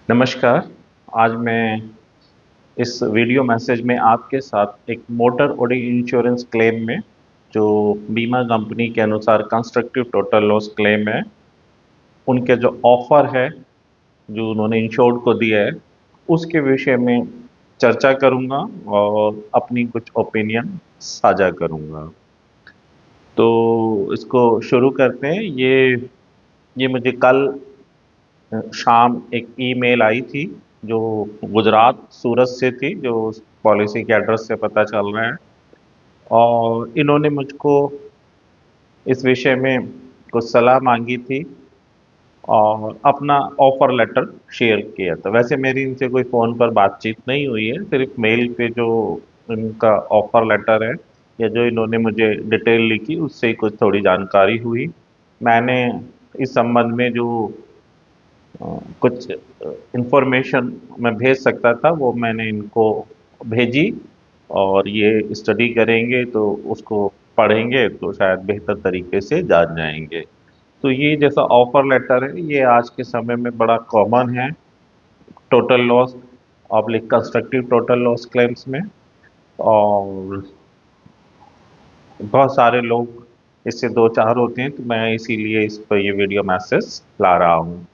नमस्कार। आज मैं इस वीडियो मैसेज में आपके साथ एक मोटर ओडी इंश्योरेंस क्लेम में जो बीमा कंपनी के अनुसार कंस्ट्रक्टिव टोटल लॉस क्लेम है, उनके जो ऑफर है जो उन्होंने इंश्योर्ड को दिया है, उसके विषय में चर्चा करूंगा और अपनी कुछ ओपिनियन साझा करूंगा। तो इसको शुरू करते हैं। ये मुझे कल शाम एक ईमेल आई थी जो गुजरात सूरत से थी, जो उस पॉलिसी के एड्रेस से पता चल रहा है। और इन्होंने मुझको इस विषय में कुछ सलाह मांगी थी और अपना ऑफर लेटर शेयर किया था। वैसे मेरी इनसे कोई फ़ोन पर बातचीत नहीं हुई है, सिर्फ मेल पे जो इनका ऑफर लेटर है या जो इन्होंने मुझे डिटेल लिखी उससे ही कुछ थोड़ी जानकारी हुई। मैंने इस संबंध में जो कुछ इंफॉर्मेशन मैं भेज सकता था वो मैंने इनको भेजी, और ये स्टडी करेंगे तो उसको पढ़ेंगे तो शायद बेहतर तरीके से जान जाएंगे। तो ये जैसा ऑफर लेटर है ये आज के समय में बड़ा कॉमन है total loss oblique constructive total loss claims में। और बहुत सारे लोग इससे दो चार होते हैं, तो मैं इसीलिए इस पर ये वीडियो मैसेज ला रहा हूँ।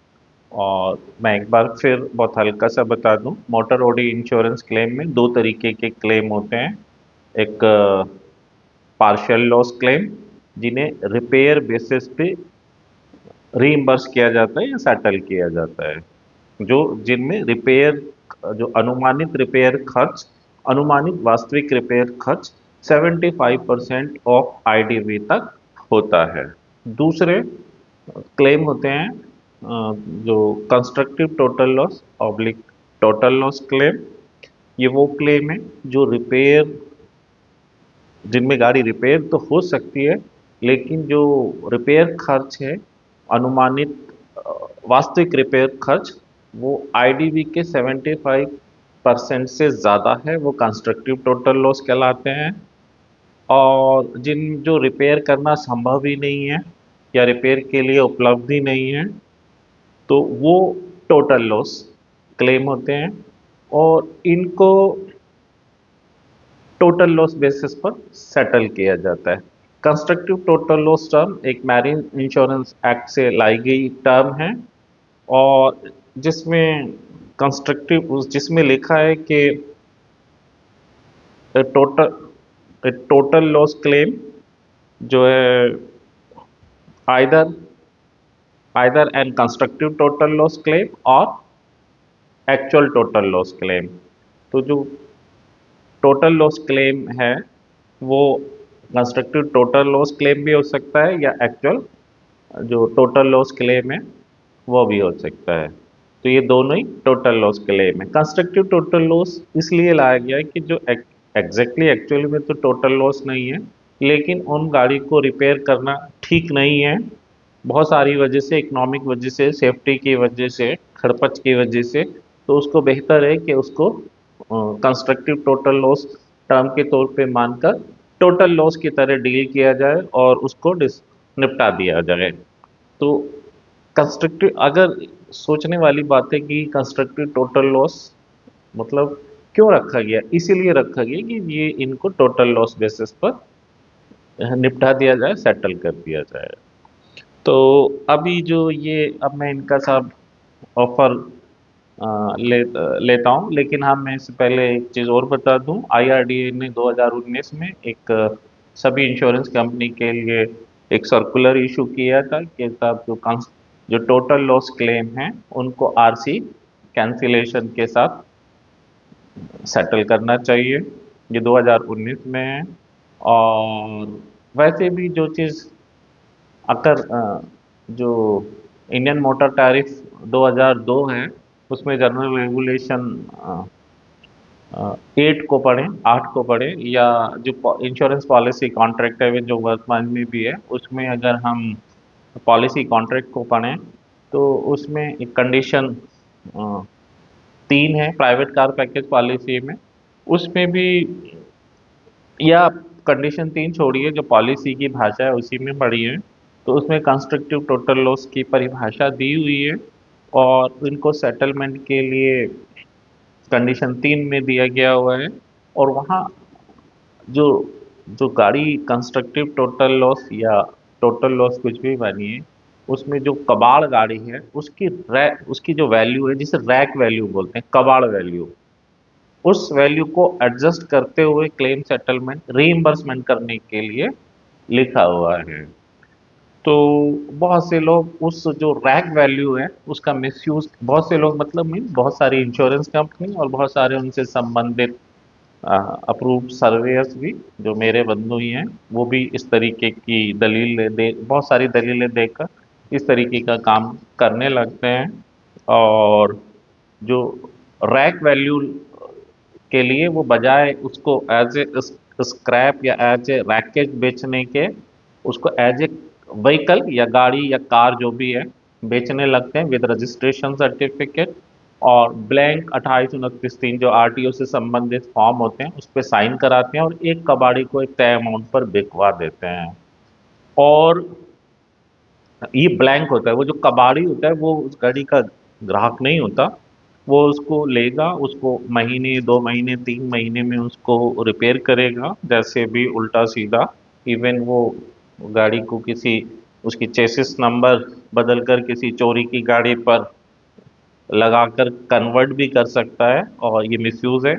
और मैं एक बार फिर बहुत हल्का सा बता दूं, मोटर ओडी इंश्योरेंस क्लेम में दो तरीके के क्लेम होते हैं। एक पार्शियल लॉस क्लेम, जिन्हें रिपेयर बेसिस पे रीइंबर्स किया जाता है या सेटल किया जाता है, जो जिनमें रिपेयर जो अनुमानित रिपेयर खर्च, अनुमानित वास्तविक रिपेयर खर्च 75% ऑफ आईडीवी तक होता है। दूसरे क्लेम होते हैं जो constructive total loss oblique total loss claim. ये वो क्लेम है जो रिपेयर, जिनमें गाड़ी रिपेयर तो हो सकती है लेकिन जो रिपेयर खर्च है, अनुमानित वास्तविक रिपेयर खर्च, वो आईडीवी के 75% से ज़्यादा है, वो कंस्ट्रक्टिव टोटल लॉस कहलाते हैं। और जिन जो रिपेयर करना संभव ही नहीं है या रिपेयर के लिए उपलब्ध ही नहीं है, तो वो टोटल लॉस क्लेम होते हैं। और इनको टोटल लॉस बेसिस पर सेटल किया जाता है। कंस्ट्रक्टिव टोटल लॉस टर्म एक मैरीन इंश्योरेंस एक्ट से लाई गई टर्म है, और जिसमें कंस्ट्रक्टिव जिसमें लिखा है कि टोटल टोटल लॉस क्लेम जो है either either an constructive total loss claim और एक्चुअल टोटल लॉस क्लेम। तो जो टोटल लॉस क्लेम है वो कंस्ट्रक्टिव टोटल लॉस क्लेम भी हो सकता है या एक्चुअल जो टोटल लॉस क्लेम है वो भी हो सकता है। तो ये दोनों ही टोटल लॉस क्लेम है। कंस्ट्रक्टिव टोटल लॉस इसलिए लाया गया है कि जो एग्जैक्टली एक्चुअली में तो टोटल लॉस नहीं है, लेकिन उन गाड़ी को रिपेयर करना ठीक नहीं है, बहुत सारी वजह से, इकोनॉमिक वजह से, सेफ्टी की वजह से, खरपच की वजह से। तो उसको बेहतर है कि उसको कंस्ट्रक्टिव टोटल लॉस टर्म के तौर पे मानकर टोटल लॉस की तरह डील किया जाए और उसको निपटा दिया जाए। तो कंस्ट्रक्टिव, अगर सोचने वाली बात है कि कंस्ट्रक्टिव टोटल लॉस मतलब क्यों रखा गया, इसीलिए रखा गया कि ये इनको टोटल लॉस बेसिस पर निपटा दिया जाए, सेटल कर दिया जाए। तो अभी जो ये अब मैं इनका सब ऑफर लेता हूँ, लेकिन हाँ मैं इससे पहले एक चीज़ और बता दूँ। आईआरडीए ने 2019 में एक सभी इंश्योरेंस कंपनी के लिए एक सर्कुलर इशू किया था कि साहब जो टोटल लॉस क्लेम है उनको आरसी कैंसिलेशन के साथ सेटल करना चाहिए। ये 2019 में है। और वैसे भी जो चीज़ अगर जो इंडियन मोटर टैरिफ 2002 है, उसमें जनरल रेगुलेशन 8 को पढ़ें, 8 को पढ़ें, या जो इंश्योरेंस पॉलिसी कॉन्ट्रैक्ट है जो वर्तमान में भी है उसमें अगर हम पॉलिसी कॉन्ट्रैक्ट को पढ़ें तो उसमें एक कंडीशन 3 है प्राइवेट कार पैकेज पॉलिसी में, उसमें भी, या कंडीशन 3 छोड़िए, जो पॉलिसी की भाषा है उसी में पढ़िए, तो उसमें कंस्ट्रक्टिव टोटल लॉस की परिभाषा दी हुई है। और इनको सेटलमेंट के लिए कंडीशन 3 में दिया गया हुआ है। और वहाँ जो जो गाड़ी कंस्ट्रक्टिव टोटल लॉस या टोटल लॉस कुछ भी मानिए, उसमें जो कबाड़ गाड़ी है उसकी जो वैल्यू है, जिसे रैक वैल्यू बोलते हैं, कबाड़ वैल्यू, उस वैल्यू को एडजस्ट करते हुए क्लेम सेटलमेंट रीइंबर्समेंट करने के लिए लिखा हुआ है। तो बहुत से लोग उस जो रैक वैल्यू है उसका मिसयूज, बहुत से लोग मतलब मीन बहुत सारी इंश्योरेंस कंपनी और बहुत सारे उनसे संबंधित अप्रूव्ड सर्वेयर्स भी, जो मेरे बंधु ही हैं, वो भी इस तरीके की दलीलें दे, बहुत सारी दलीलें देकर इस तरीके का काम करने लगते हैं। और जो रैक वैल्यू के लिए वो बजाय उसको एज ए स्क्रैप या एज ए रैकेज बेचने के, उसको एज ए व्हीकल या गाड़ी या कार जो भी है बेचने लगते हैं विद रजिस्ट्रेशन सर्टिफिकेट और ब्लैंक 2829 जो आरटीओ से संबंधित फॉर्म होते हैं उस पर साइन कराते हैं और एक कबाड़ी को एक तय अमाउंट पर बिकवा देते हैं। और ये ब्लैंक होता है, वो जो कबाड़ी होता है वो उस गाड़ी का ग्राहक नहीं होता। वो उसको लेगा, उसको महीने 2 महीने 3 महीने में उसको रिपेयर करेगा जैसे भी उल्टा सीधा। इवन वो गाड़ी को किसी उसकी चेसिस नंबर बदलकर किसी चोरी की गाड़ी पर लगाकर कन्वर्ट भी कर सकता है, और ये मिसयूज है।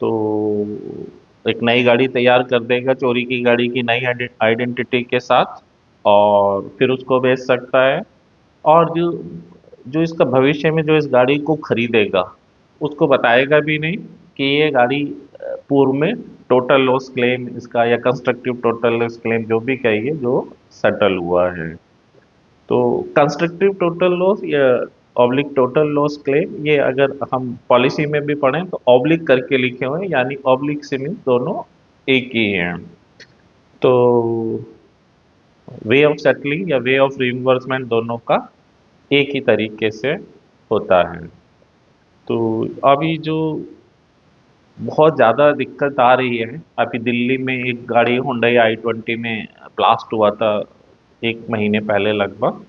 तो एक नई गाड़ी तैयार कर देगा चोरी की गाड़ी की नई आइडेंटिटी के साथ, और फिर उसको बेच सकता है। और जो जो इसका भविष्य में जो इस गाड़ी को खरीदेगा उसको बताएगा भी नहीं कि ये गाड़ी पूर्व में टोटल लॉस क्लेम इसका या कंस्ट्रक्टिव टोटल लॉस क्लेम जो भी कहिए जो सेटल हुआ है। तो कंस्ट्रक्टिव टोटल लॉस या ऑब्लिक टोटल लॉस क्लेम, ये अगर हम पॉलिसी में भी पढ़ें तो ऑब्लिक करके लिखे हुए हैं, यानी ऑब्लिक से मीन दोनों एक ही हैं। तो वे ऑफ सेटलिंग या वे ऑफ रिइंबर्समेंट दोनों का एक ही तरीके से होता है। तो अभी जो बहुत ज़्यादा दिक्कत आ रही है, अभी दिल्ली में एक गाड़ी हुंडई i20 में ब्लास्ट हुआ था 1 महीने पहले लगभग।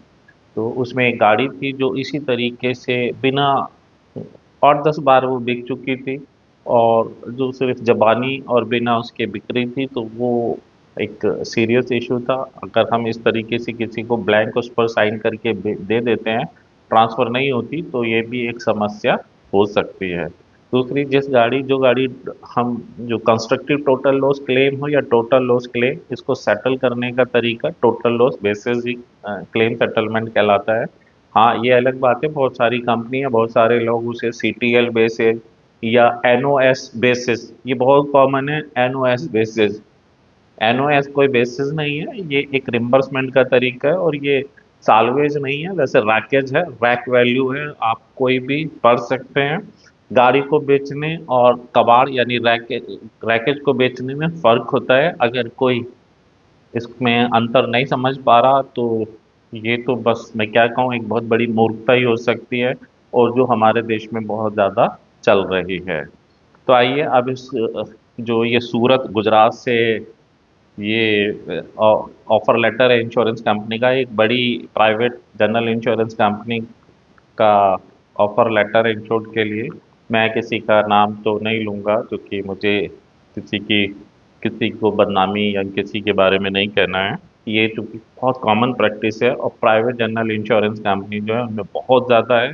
तो उसमें एक गाड़ी थी जो इसी तरीके से बिना, 8-10 बार वो बिक चुकी थी, और जो सिर्फ जबानी और बिना उसके बिक रही थी, तो वो एक सीरियस इशू था। अगर हम इस तरीके से किसी को ब्लैंक उस पर साइन करके दे देते हैं, ट्रांसफ़र नहीं होती, तो ये भी एक समस्या हो सकती है। दूसरी, जो गाड़ी हम जो कंस्ट्रक्टिव टोटल लॉस क्लेम हो या टोटल लॉस क्लेम, इसको सेटल करने का तरीका टोटल लॉस बेसिस ही क्लेम सेटलमेंट कहलाता है। हाँ, ये अलग बात है, बहुत सारी कंपनियां, बहुत सारे लोग उसे सीटीएल बेसिस या एनओएस बेसिस, ये बहुत कॉमन है, एनओएस बेसिस। एनओएस कोई बेसिस नहीं है, ये एक रिम्बर्समेंट का तरीका है, और ये साल्वेज नहीं है, वैसे रैकेज है, रैक वैल्यू है, आप कोई भी पढ़ सकते हैं। गाड़ी को बेचने और कबाड़ यानी रैकेज रैकेज को बेचने में फर्क होता है। अगर कोई इसमें अंतर नहीं समझ पा रहा, तो ये तो बस मैं क्या कहूँ, एक बहुत बड़ी मूर्खता ही हो सकती है, और जो हमारे देश में बहुत ज़्यादा चल रही है। तो आइए अब इस जो ये सूरत गुजरात से ये ऑफर लेटर है इंश्योरेंस कंपनी का, एक बड़ी प्राइवेट जनरल इंश्योरेंस कंपनी का ऑफर लेटर इंश्योर्ड के लिए। मैं किसी का नाम तो नहीं लूँगा क्योंकि मुझे किसी की किसी को बदनामी या किसी के बारे में नहीं कहना है। ये चूँकि बहुत कॉमन प्रैक्टिस है, और प्राइवेट जनरल इंश्योरेंस कंपनी जो है उनमें बहुत ज़्यादा है,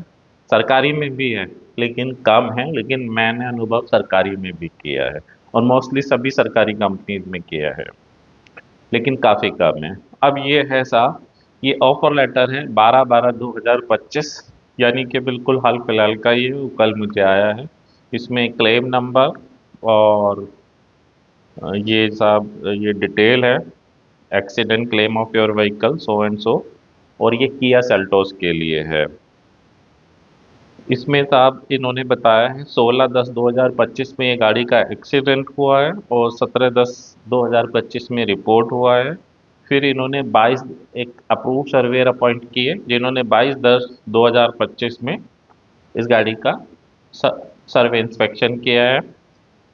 सरकारी में भी है लेकिन कम है, लेकिन मैंने अनुभव सरकारी में भी किया है, और मोस्टली सभी सरकारी कंपनीज में किया है, लेकिन काफ़ी कम है। अब ये है साहब, ये ऑफर लेटर है 12/12/2025, यानी कि बिल्कुल हाल फिलहाल का ही है, वो कल मुझे आया है। इसमें क्लेम नंबर और ये साहब ये डिटेल है, accident claim of your vehicle so and so, और ये किया सेल्टोस के लिए है। इसमें साहब इन्होंने बताया है 16/10/2025 में ये गाड़ी का एक्सीडेंट हुआ है, और 17/10/2025 में रिपोर्ट हुआ है। फिर इन्होंने 22 एक अप्रूव सर्वेयर अपॉइंट किए जिन्होंने 22/10/2025 में इस गाड़ी का सर्वे इंस्पेक्शन किया है,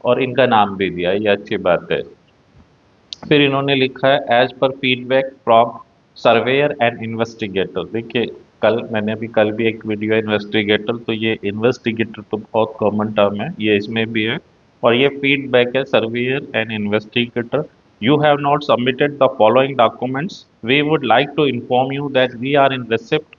और इनका नाम भी दिया है, ये अच्छी बात है। फिर इन्होंने लिखा है as per feedback from surveyor and investigator. देखिए, कल भी एक वीडियो इन्वेस्टिगेटर, तो ये इन्वेस्टिगेटर तो बहुत कॉमन टर्म है, ये इसमें भी है। और ये फीडबैक है, surveyor and investigator, you have not submitted the following documents, we would like to inform you that we are in receipt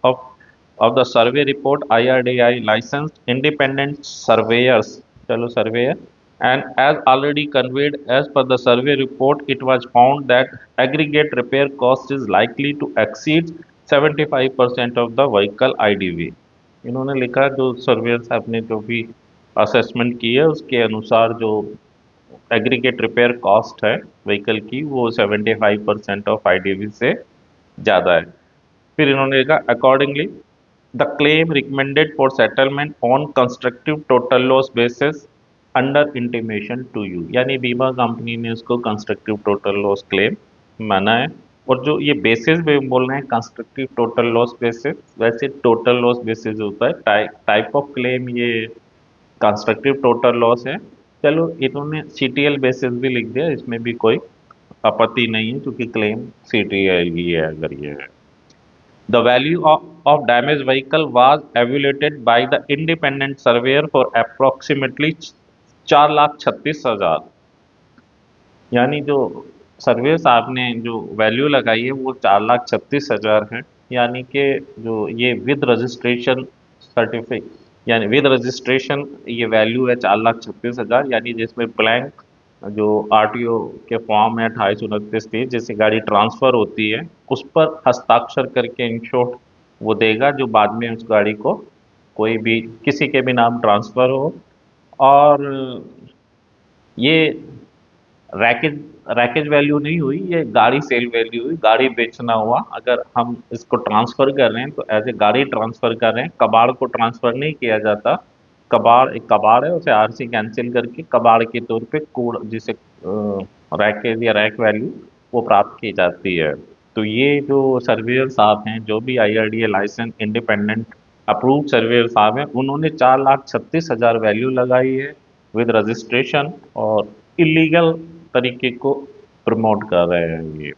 of the survey report IRDI licensed independent surveyors, chalo surveyor, and as already conveyed, as per the survey report it was found that aggregate repair cost is likely to exceed 75% of the vehicle IDV। इन्होंने लिखा जो surveyor's आपने जो भी assessment की है उसके अनुसार जो एग्रीगेट रिपेयर कॉस्ट है व्हीकल की वो 75% ऑफ आईडीवी से ज़्यादा है। फिर इन्होंने लिखा accordingly the claim recommended for settlement on constructive total loss basis under intimation to you, यानी बीमा कंपनी ने उसको कंस्ट्रक्टिव टोटल लॉस क्लेम माना है। और जो ये बेसिस पे बोल रहे हैं कंस्ट्रक्टिव टोटल लॉस बेसिस, वैसे टोटल लॉस बेसिस होता है, टाइप ऑफ क्लेम ये कंस्ट्रक्टिव टोटल लॉस है। चलो इन्होंने सीटीएल बेसिस भी लिख दिया, इसमें भी कोई आपत्ति नहीं है क्योंकि क्लेम सीटीएल ही है अगर ये है। The value of damaged vehicle was evaluated by the independent surveyor for approximately 4,36,000, यानी जो सर्वे साहब ने जो वैल्यू लगाई है वो 4,36,000 है। यानी कि जो ये विद रजिस्ट्रेशन सर्टिफिकेट, यानी विद रजिस्ट्रेशन ये वैल्यू है 4,36,000, यानी जिसमें ब्लैंक जो आरटीओ के फॉर्म है 2829 जैसे गाड़ी ट्रांसफर होती है उस पर हस्ताक्षर करके इंश्योर्ड वो देगा, जो बाद में उस गाड़ी को कोई भी किसी के भी नाम ट्रांसफर हो। और ये रैकेज रैकेज वैल्यू नहीं हुई, ये गाड़ी सेल वैल्यू हुई, गाड़ी बेचना हुआ। अगर हम इसको ट्रांसफर कर रहे हैं तो एज ए गाड़ी ट्रांसफर कर रहे हैं, कबाड़ को ट्रांसफर नहीं किया जाता। कबाड़ एक कबाड़ है, उसे आरसी कैंसिल करके कबाड़ के तौर पे कूड़ जिसे रैकेज या रैक वैल्यू वो प्राप्त की जाती है। तो ये जो सर्वेयर साहब हैं, जो भी IRDA license independent approve surveyor साहब हैं, उन्होंने 4,36,000 वैल्यू लगाई है विद रजिस्ट्रेशन, और इलीगल तरीके को प्रमोट कर रहे हैं ये।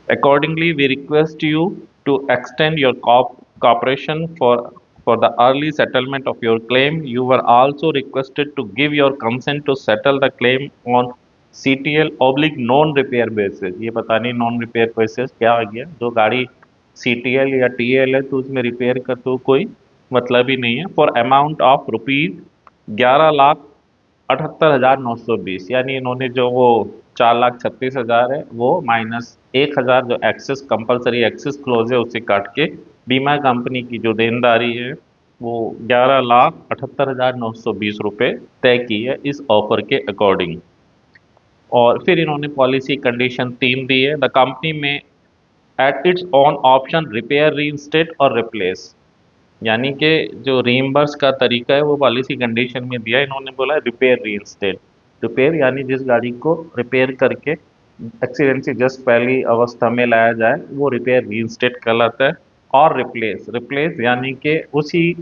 Accordingly, we request you to extend your cooperation for the early settlement of your claim. You were also requested to give your consent to settle the claim on CTL oblique non repair basis। ये पता नहीं non repair basis क्या आ गया, जो गाड़ी CTL या TL है तो उसमें रिपेयर का तो कोई मतलब ही नहीं है। फॉर अमाउंट ऑफ रुपीज 11,78,920, यानी इन्होंने जो वो 4,36,000 है वो माइनस 1,000 जो एक्सेस कंपलसरी एक्सेस क्लोज है उसे काट के बीमा कंपनी की जो देनदारी है वो 11,78,920 रुपये तय की है इस ऑफर के अकॉर्डिंग। और फिर इन्होंने पॉलिसी कंडीशन 3 दी है, द कंपनी में at its on option repair reinstate और रिप्लेस, यानी कि जो रीइंबर्स का तरीका है वो पॉलिसी कंडीशन में दिया है। इन्होंने बोला रिपेयर रीइंस्टेट, रिपेयर यानी जिस गाड़ी को रिपेयर करके एक्सीडेंट से जस्ट पहली अवस्था में लाया जाए वो रिपेयर रीइंस्टेट कहलाता है। और रिप्लेस, रिप्लेस यानी कि उसी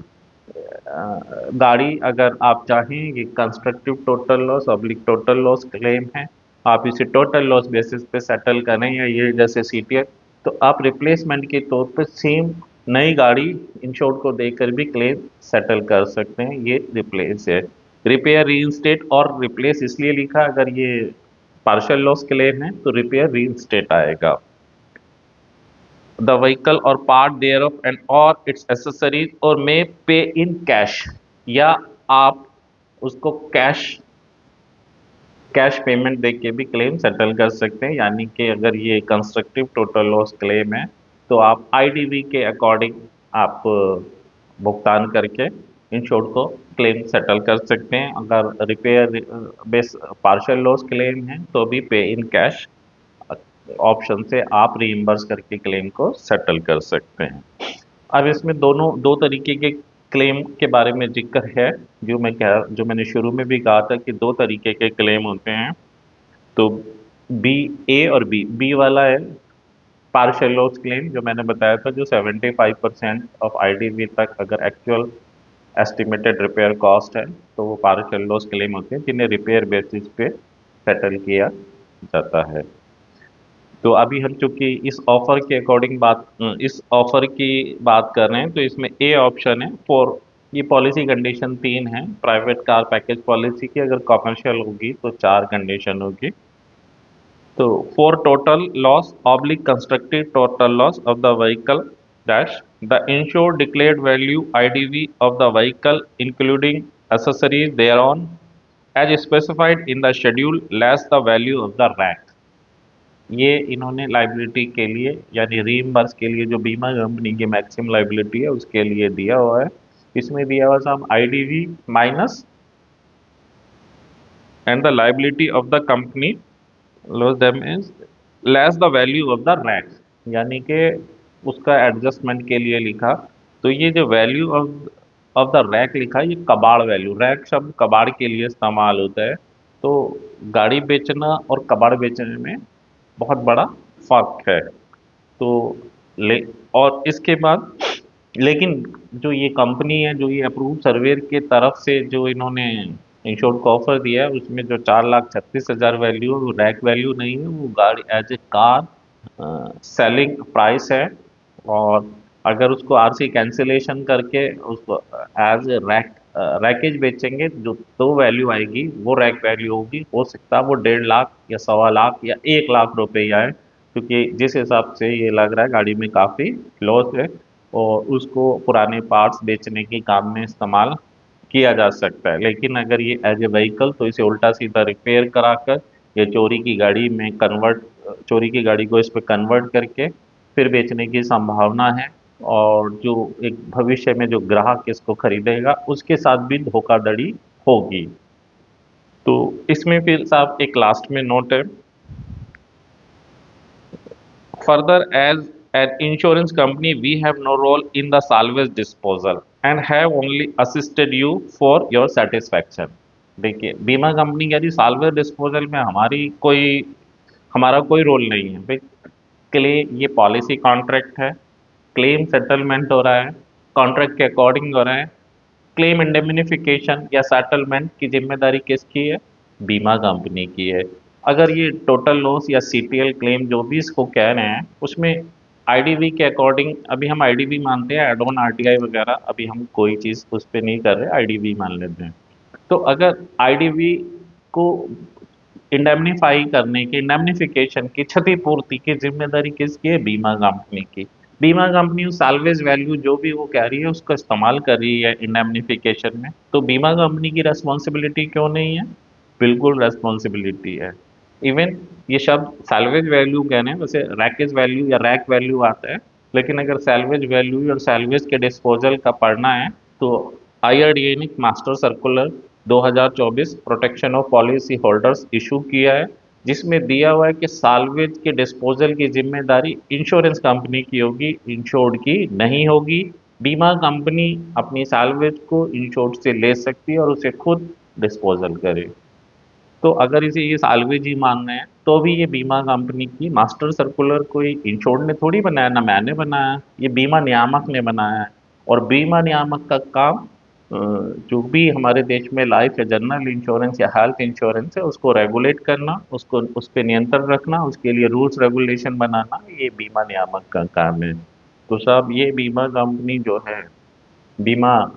गाड़ी अगर आप चाहें कि constructive total loss oblique total loss claim है, आप इसे टोटल लॉस बेसिस पे सेटल करें या ये जैसे सीटीएल, तो आप रिप्लेसमेंट के तौर पे सेम नई गाड़ी इंश्योर्ड को देकर भी क्लेम सेटल कर सकते हैं। ये रिप्लेस है। रिपेयर रीइंस्टेट और रिप्लेस इसलिए लिखा, अगर ये पार्शियल लॉस क्लेम है तो रिपेयर रीइंस्टेट आएगा। द व्हीकल और पार्ट देयर ऑफ एंड और इट्स एसेसरीज और मे पे इन कैश, या आप उसको कैश कैश पेमेंट दे के भी क्लेम सेटल कर सकते हैं। यानी कि अगर ये कंस्ट्रक्टिव टोटल लॉस क्लेम है तो आप आईडीवी के अकॉर्डिंग आप भुगतान करके इंश्योर्ड को क्लेम सेटल कर सकते हैं। अगर repair base partial loss claim है तो भी पे इन कैश ऑप्शन से आप रीइंबर्स करके क्लेम को सेटल कर सकते हैं। अब इसमें दो तरीके के क्लेम के बारे में जिक्र है, जो मैंने शुरू में भी कहा था कि दो तरीके के क्लेम होते हैं। तो बी, ए और बी वाला है पार्शियल लॉस क्लेम, जो मैंने बताया था, जो 75% ऑफ आईडीवी तक अगर एक्चुअल एस्टिमेटेड रिपेयर कॉस्ट है तो वो पार्शियल लॉस क्लेम होते हैं जिन्हें रिपेयर बेसिस पे सेटल किया जाता है। तो अभी हम चूंकि इस ऑफर की बात कर रहे हैं, तो इसमें ए ऑप्शन है फॉर, ये पॉलिसी कंडीशन तीन है प्राइवेट कार पैकेज पॉलिसी की। अगर कॉमर्शियल होगी तो चार कंडीशन होगी। तो for total loss oblique constructive total loss of the vehicle dash the insured declared value IDV of the vehicle including accessories thereon as specified in the schedule less the value of the rack। ये इन्होंने liability के लिए यानी reimburse के लिए जो बीमा company की मैक्सिमम लाइबिलिटी है उसके लिए दिया हुआ है। इसमें दिया हुआ साहब IDV minus and the liability of the company loss them is less the value of the rack, यानी कि उसका एडजस्टमेंट के लिए लिखा। तो ये जो वैल्यू ऑफ द रैक लिखा, ये कबाड़ वैल्यू, रैक शब्द कबाड़ के लिए इस्तेमाल होता है। तो गाड़ी बेचना और कबाड़ बेचने में बहुत बड़ा फर्क है। तो ले और इसके बाद लेकिन जो ये कंपनी है, जो ये अप्रूव सर्वेयर के तरफ से जो इन्होंने इंश्योर्ड को ऑफर दिया है, उसमें जो 4,36,000 वैल्यू है वो रैक वैल्यू नहीं है, वो गाड़ी as a car selling price है। और अगर उसको आरसी कैंसिलेशन करके उसको एज ए रैकेज बेचेंगे, जो तो वैल्यू आएगी वो रैक वैल्यू होगी। हो सकता है वो 1.5 लाख या 1.25 लाख या 1 लाख रुपए आए, क्योंकि जिस हिसाब से ये लग रहा है गाड़ी में काफ़ी लॉस है। और उसको पुराने पार्ट्स बेचने के काम में इस्तेमाल किया जा सकता है। लेकिन अगर ये एज ए व्हीकल, तो इसे उल्टा सीधा रिपेयर कराकर या चोरी की गाड़ी को इस पे कन्वर्ट करके फिर बेचने की संभावना है। और जो एक भविष्य में जो ग्राहक इसको खरीदेगा उसके साथ भी धोखाधड़ी होगी। तो इसमें फिर साहब एक लास्ट में नोट है, further, as an insurance company, we have no role in the salvage disposal and have only assisted you for your satisfaction। देखिए, बीमा कंपनी कह रही साल्वेज डिस्पोजल में हमारा कोई रोल नहीं है भाई। ये पॉलिसी कॉन्ट्रैक्ट है, क्लेम सेटलमेंट हो रहा है, कॉन्ट्रैक्ट के अकॉर्डिंग हो रहा है। क्लेम इंडेमनिफिकेशन या सेटलमेंट की जिम्मेदारी किसकी है? बीमा कंपनी की है। अगर ये टोटल लॉस या सीटीएल क्लेम जो भी इसको कह रहे हैं, उसमें आईडीवी के अकॉर्डिंग, अभी हम आईडीवी मानते हैं, एड ऑन आरटीआई वगैरह, अभी हम कोई चीज़ उस पर नहीं कर रहे, आईडीवी मान लेते हैं। तो अगर आईडीवी को इंडेमनीफाई करने की, इंडेमनिफिकेशन की, क्षतिपूर्ति की जिम्मेदारी किसकी है? बीमा कंपनी की। बीमा कंपनी उस साल्वेज वैल्यू जो भी वो कह रही है उसका इस्तेमाल कर रही है इंडेमनिफिकेशन में, तो बीमा कंपनी की रेस्पॉन्सिबिलिटी क्यों नहीं है? बिल्कुल रेस्पॉन्सिबिलिटी है। इवन ये शब्द सैल्वेज वैल्यू कहने हैं, वैसे रैकेज वैल्यू या रैक वैल्यू आता है, लेकिन अगर सैल्वेज वैल्यू और सैल्वेज के डिस्पोजल का पढ़ना है तो आईआरडीए ने master circular 2024 protection of policy holders issue किया है, जिसमें दिया हुआ है कि साल्वेज के डिस्पोजल की जिम्मेदारी इंश्योरेंस कंपनी की होगी, इंश्योर्ड की नहीं होगी। बीमा कंपनी अपनी साल्वेज को इंश्योर्ड से ले सकती है और उसे खुद डिस्पोजल करे। तो अगर इसे ये साल्वेज ही मान रहे हैं, तो भी ये बीमा कंपनी की मास्टर सर्कुलर कोई इंश्योर्ड ने थोड़ी बनाया, ना मैंने बनाया, ये बीमा नियामक ने बनाया है। और बीमा नियामक का काम जो भी हमारे देश में लाइफ या जनरल इंश्योरेंस या हेल्थ इंश्योरेंस है उसको रेगुलेट करना, उसको उस पर नियंत्रण रखना, उसके लिए रूल्स रेगुलेशन बनाना, ये बीमा नियामक का काम है। तो साहब ये बीमा कंपनी जो है, बीमा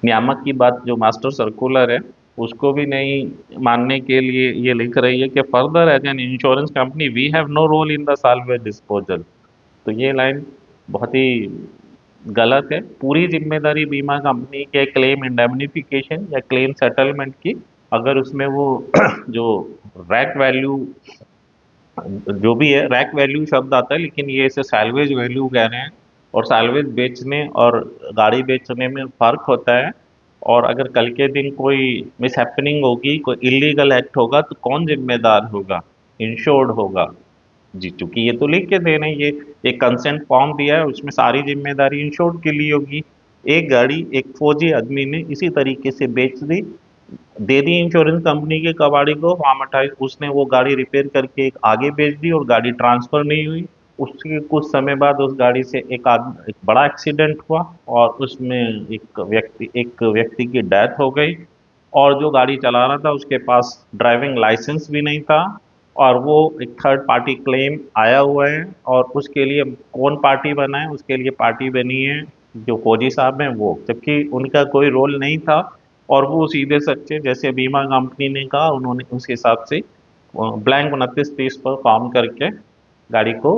नियामक की बात जो मास्टर सर्कुलर है उसको भी नहीं मानने के लिए ये लिख रही है कि further as an insurance company we have no role in the salvage disposal. तो ये लाइन बहुत ही गलत है। पूरी जिम्मेदारी बीमा कंपनी के क्लेम इंडेमनिफिकेशन या क्लेम सेटलमेंट की, अगर उसमें वो जो रैक वैल्यू, जो भी है रैक वैल्यू शब्द आता है, लेकिन ये इसे सैल्वेज वैल्यू कह रहे हैं। और सैल्वेज बेचने और गाड़ी बेचने में फर्क होता है। और अगर कल के दिन कोई मिसहैपनिंग होगी, कोई इलीगल एक्ट होगा, तो कौन जिम्मेदार होगा? इंश्योर्ड होगा। जी, चूंकि ये तो लिख के दे रहे हैं, ये एक कंसेंट फॉर्म दिया है, उसमें सारी जिम्मेदारी इंश्योर्ड के लिए होगी। एक गाड़ी एक फौजी आदमी ने इसी तरीके से बेच दी, दे दी इंश्योरेंस कंपनी के कबाड़ी को, फॉर्म 28, उसने वो गाड़ी रिपेयर करके एक आगे बेच दी और गाड़ी ट्रांसफर नहीं हुई। उसके कुछ समय बाद उस गाड़ी से एक बड़ा एक्सीडेंट हुआ और उसमें एक व्यक्ति की डेथ हो गई। और जो गाड़ी चला रहा था उसके पास ड्राइविंग लाइसेंस भी नहीं था, और वो एक थर्ड पार्टी क्लेम आया हुआ है, और उसके लिए कौन पार्टी बना है, उसके लिए पार्टी बनी है जो फौजी साहब हैं वो, जबकि उनका कोई रोल नहीं था। और वो सीधे सच्चे जैसे बीमा कंपनी ने कहा उन्होंने उस हिसाब से ब्लैंक 2930 पर फॉर्म करके गाड़ी को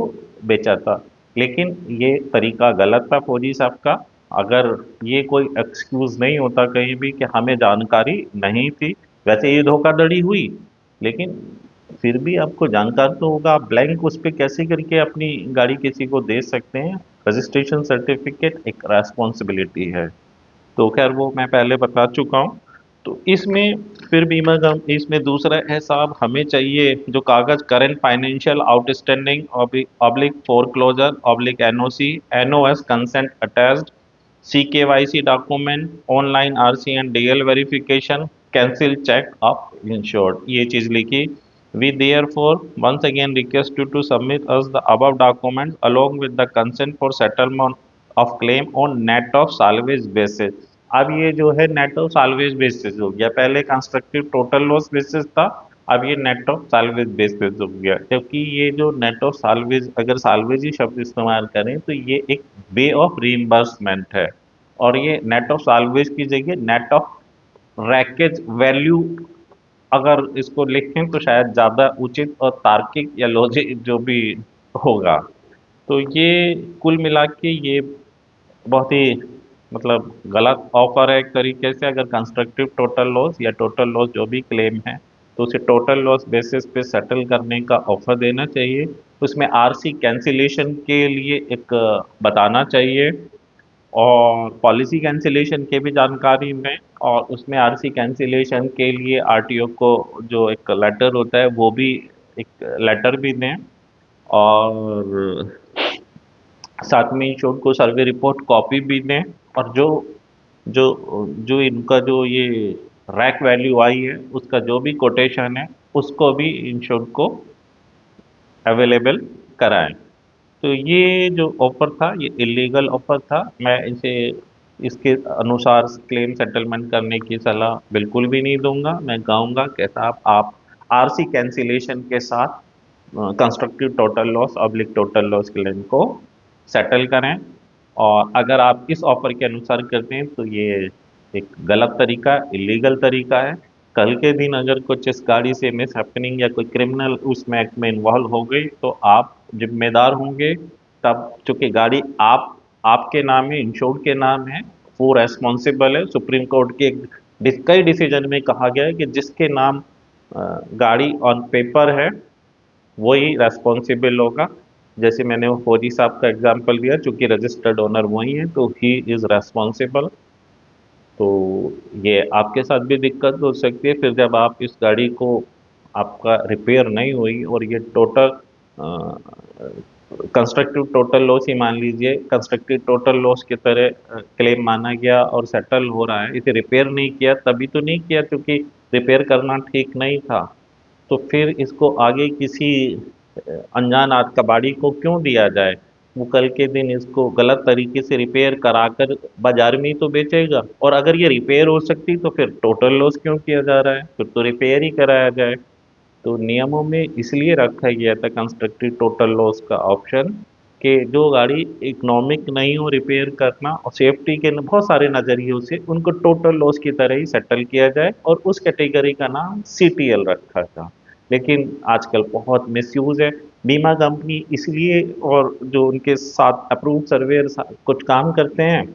बेचा था। लेकिन ये तरीका गलत था फौजी साहब का। अगर ये कोई एक्सक्यूज नहीं होता कहीं भी कि हमें जानकारी नहीं थी, वैसे ये धोखाधड़ी हुई, लेकिन फिर भी आपको जानकार तो होगा, आप ब्लैंक उस पे कैसे करके अपनी गाड़ी किसी को दे सकते हैं। रजिस्ट्रेशन सर्टिफिकेट एक रेस्पॉन्सिबिलिटी है। तो खैर वो मैं पहले बता चुका हूँ। तो इसमें फिर बीमा इसमें दूसरा है साहब, हमें चाहिए जो कागज current financial outstanding oblique foreclosure oblique NOC NOS consent attached CKYC document online RC and DL verification cancel cheque of insured, ये चीज लिखी। We therefore once again request you to submit us the above documents along with the consent for settlement of claim on net of salvage basis। अब ये जो है net of salvage basis हो गया, पहले कंस्ट्रक्टिव टोटल लॉस बेसिस था, अब ये नेट ऑफ साल्वेज बेसिस हो गया। क्योंकि ये जो नेट ऑफ साल्वेज, अगर साल्वेज ही शब्द इस्तेमाल करें तो ये एक वे ऑफ रीइंबर्समेंट है, और ये नेट ऑफ साल्वेज की जगह नेट ऑफ रैकेज वैल्यू अगर इसको लिखें तो शायद ज़्यादा उचित और तार्किक या लॉजिक जो भी होगा। तो ये कुल मिला के ये बहुत ही मतलब गलत ऑफर है एक तरीके से। अगर कंस्ट्रक्टिव टोटल लॉस या टोटल लॉस जो भी क्लेम है तो उसे टोटल लॉस बेसिस पे सेटल करने का ऑफर देना चाहिए। उसमें RC कैंसिलेशन के लिए एक बताना चाहिए, और पॉलिसी कैंसिलेशन के भी जानकारी में, और उसमें RC कैंसिलेशन के लिए RTO को जो एक लेटर होता है वो भी, एक लेटर भी दें। और साथ में इंश्योर्ड को सर्वे रिपोर्ट कॉपी भी दें। और जो जो जो इनका जो ये रैक वैल्यू आई है उसका जो भी कोटेशन है उसको भी इंश्योर्ड को अवेलेबल कराएं। तो ये जो ऑफर था ये इलीगल ऑफर था। मैं इसे इसके अनुसार क्लेम सेटलमेंट करने की सलाह बिल्कुल भी नहीं दूंगा। मैं कहूँगा कि साहब आप RC कैंसिलेशन के साथ constructive total loss oblique total loss claim को सेटल करें। और अगर आप इस ऑफर के अनुसार करते हैं तो ये एक गलत तरीका, इलीगल तरीका है। कल के दिन अगर कुछ इस गाड़ी से मिस हैपनिंग या कोई क्रिमिनल उसमें एक्ट में इन्वॉल्व हो गई तो आप जिम्मेदार होंगे। तब चूंकि गाड़ी आपके नाम है, इंश्योर्ड के नाम है, वो रेस्पॉन्सिबल है। सुप्रीम कोर्ट के कई डिसीजन में कहा गया है कि जिसके नाम गाड़ी ऑन पेपर है वही रेस्पॉन्सिबल होगा। जैसे मैंने वो फौजी साहब का एग्जांपल दिया, चूंकि रजिस्टर्ड ओनर वही है तो ही इज रेस्पॉन्सिबल। तो ये आपके साथ भी दिक्कत हो सकती है फिर जब आप इस गाड़ी को, आपका रिपेयर नहीं हुई और ये टोटल कंस्ट्रक्टिव टोटल लॉस ही मान लीजिए, कंस्ट्रक्टिव टोटल लॉस की तरह क्लेम माना गया और सेटल हो रहा है। इसे रिपेयर नहीं किया, तभी तो नहीं किया क्योंकि रिपेयर करना ठीक नहीं था। तो फिर इसको आगे किसी अनजान कबाड़ी को क्यों दिया जाए। वो कल के दिन इसको गलत तरीके से रिपेयर कराकर बाजार में ही तो बेचेगा। और अगर ये रिपेयर हो सकती तो फिर टोटल लॉस क्यों किया जा रहा है, फिर तो रिपेयर ही कराया जाए। तो नियमों में इसलिए रखा गया था कंस्ट्रक्टिव टोटल लॉस का ऑप्शन, कि जो गाड़ी इकोनॉमिक नहीं हो रिपेयर करना और सेफ्टी के बहुत सारे नज़रियों से उनको टोटल लॉस की तरह ही सेटल किया जाए, और उस कैटेगरी का नाम CTL रखा था। लेकिन आजकल बहुत मिसयूज है बीमा कंपनी इसलिए, और जो उनके साथ अप्रूव सर्वेयर कुछ काम करते हैं,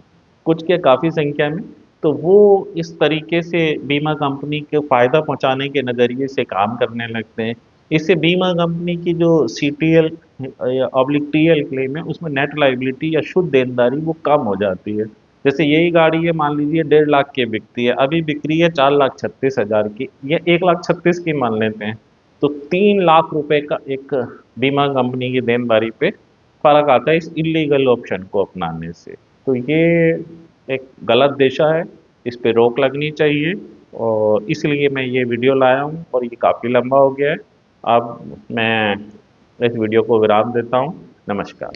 कुछ के काफ़ी संख्या में, तो वो इस तरीके से बीमा कंपनी को फ़ायदा पहुंचाने के नज़रिए से काम करने लगते हैं। इससे बीमा कंपनी की जो CTL या ऑब्लिक TL क्लेम है उसमें नेट लाइबिलिटी या शुद्ध देनदारी वो कम हो जाती है। जैसे यही गाड़ी है, मान लीजिए 1.5 लाख की बिकती है, अभी बिक रही है 4,36,000 की, या 1,36,000 की मान लेते हैं, तो 3 लाख रुपए का एक बीमा कंपनी की देनदारी पे फर्क आता है इस इलीगल ऑप्शन को अपनाने से। तो ये एक गलत दिशा है, इस पे रोक लगनी चाहिए, और इसलिए मैं ये वीडियो लाया हूँ, और ये काफ़ी लंबा हो गया है। अब मैं इस वीडियो को विराम देता हूँ। नमस्कार।